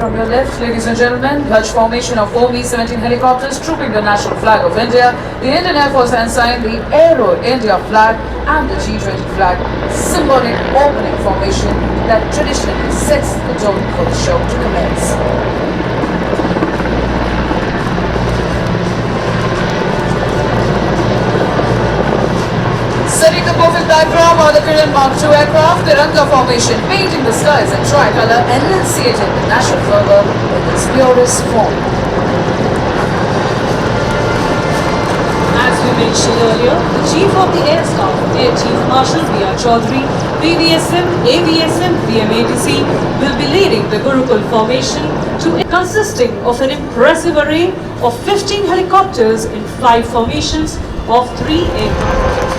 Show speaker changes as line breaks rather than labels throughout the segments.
From your left, ladies and gentlemen, large formation of four Mi-17 helicopters trooping the national flag of India. The Indian Air Force has signed the Aero India flag and the G20 flag, symbolic opening formation that traditionally sets the tone for the show to commence. Setting the perfect backdrop are the Kiran Mark II aircraft, Tiranga formation, painting the skies in tricolour, enunciating the national fervour in its purest form.
As we mentioned earlier, the Chief of the Air Staff, Air Chief Marshal B.R. Chaudhary, PVSM, AVSM, VMADC, will be leading the Gurukul formation, consisting of an impressive array of 15 helicopters in 5 formations of 3 aircraft.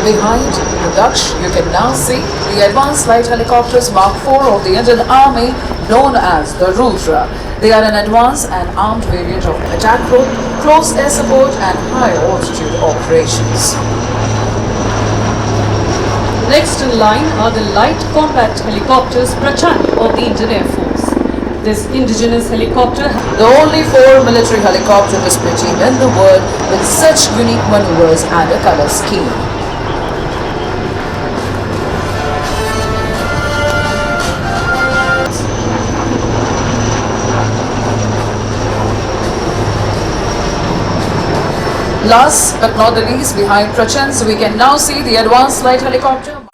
Behind the Daksh, you can now see the advanced light helicopters Mark IV of the Indian Army, known as the Rudra. They are an advanced and armed variant of attack group, close air support and high altitude operations.
Next in line are the light combat helicopters Prachand of the Indian Air Force. This indigenous helicopter,
the only 4 military helicopter display team in the world with such unique maneuvers and a color scheme. Last but not the least, behind Prachands, we can now see the advanced light helicopter.